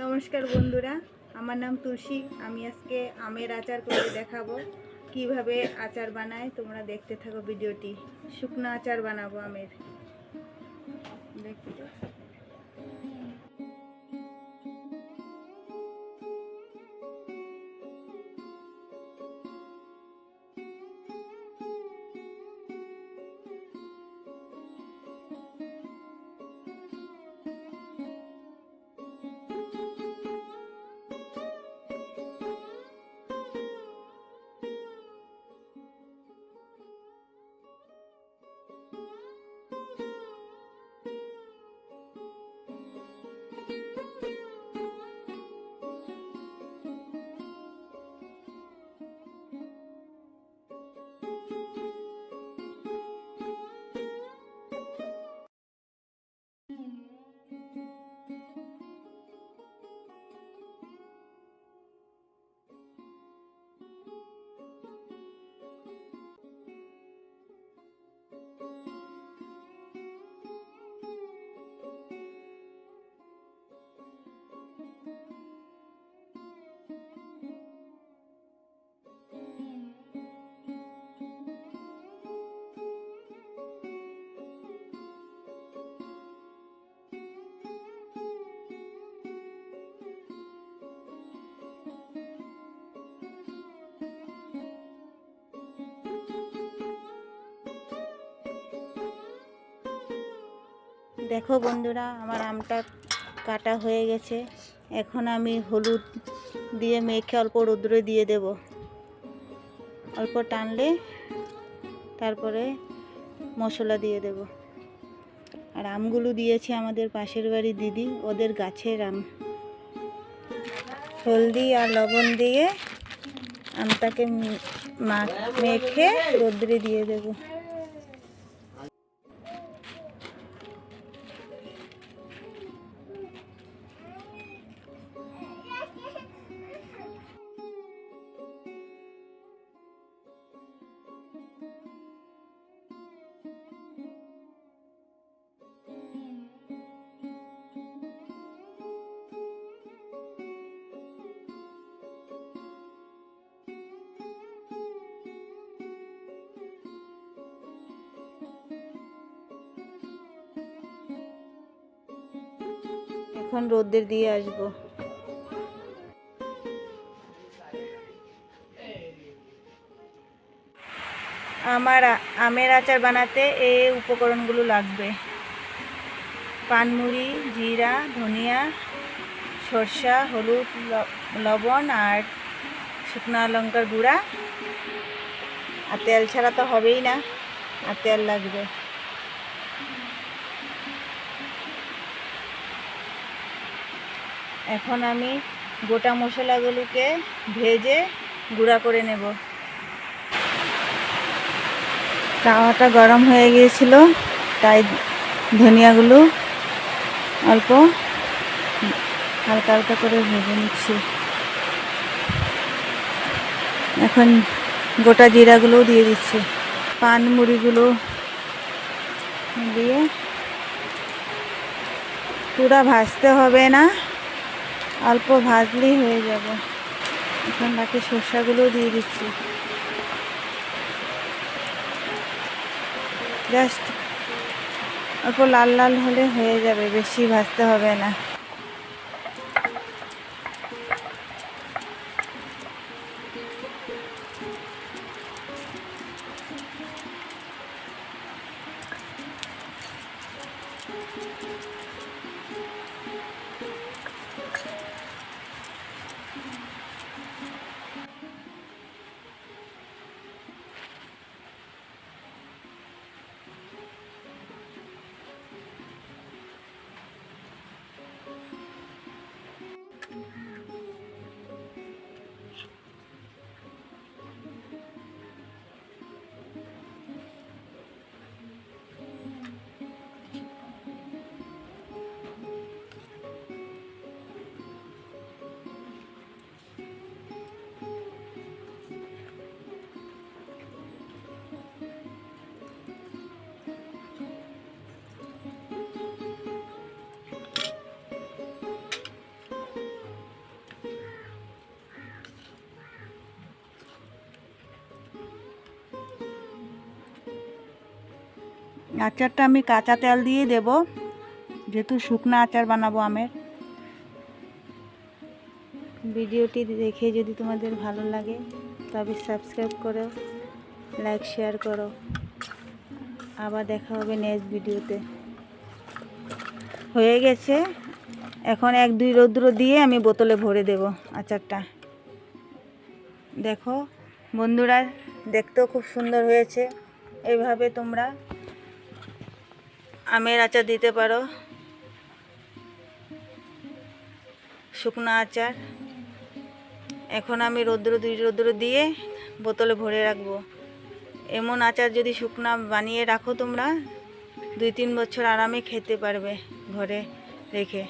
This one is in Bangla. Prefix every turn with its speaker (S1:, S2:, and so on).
S1: নমস্কার বন্ধুরা, আমার নাম তুলসী। আমি আজকে আমের আচার করে দেখাবো কিভাবে আচার বানায়। তোমরা দেখতে থাকো ভিডিওটি। শুকনো আচার বানাবো আমের, দেখতে। দেখো বন্ধুরা, আমার আমটা কাটা হয়ে গেছে। এখন আমি হলুদ দিয়ে মেখে অল্প রোদ্রে দিয়ে দেব। অল্প টানলে তারপরে মশলা দিয়ে দেব। আর আমগুলো দিয়েছে আমাদের পাশের বাড়ির দিদি, ওদের গাছের আম। হলদি আর লবণ দিয়ে আমটাকে মেখে রোদ্রে দিয়ে দেব। এখন রোদ্রে দিয়ে আসবো। আমের আচার বানাতে এই উপকরণগুলো লাগবে: পানমুড়ি, জিরা, ধনিয়া, সরষা, হলুদ, লবণ আর শুকনো লঙ্কার গুঁড়া। আর তেল ছাড়া তো হবেই না, আর তেল লাগবে। এখন আমি গোটা মশলাগুলোকে ভেজে গুঁড়া করে নেব। তাওয়াটা গরম হয়ে গিয়েছিল, তাই ধনিয়াগুলো অল্প হালকা হালকা করে ভেজে নিচ্ছি। এখন গোটা জিরাগুলোও দিয়ে দিচ্ছি। পানমুড়িগুলো দিয়ে পুরো ভাজতে হবে না, অল্প ভাজলেই হয়ে যাবে। এখন বাকি সরষাগুলোও দিয়ে দিচ্ছি। জাস্ট অল্প লাল লাল হলে হয়ে যাবে, বেশি ভাজতে হবে না। আচারটা আমি কাঁচা তেল দিয়ে দেব, যেহেতু শুকনো আচার বানাবো আমের। ভিডিওটি দেখে যদি তোমাদের ভালো লাগে তবে সাবস্ক্রাইব করো, লাইক শেয়ার করো। আবার দেখা হবে নেক্সট ভিডিওতে। হয়ে গেছে, এখন 1-2 রৌদ্র দিয়ে আমি বোতলে ভরে দেব আচারটা। দেখো বন্ধুরা, দেখতেও খুব সুন্দর হয়েছে। এইভাবে তোমরা আমের আচার দিতে পারো, শুকনো আচার। এখন আমি 2 রৌদ্র দিয়ে বোতলে ভরে রাখবো। এমন আচার যদি শুকনা বানিয়ে রাখো তোমরা, 2-3 বছর আরামে খেতে পারবে ঘরে রেখে।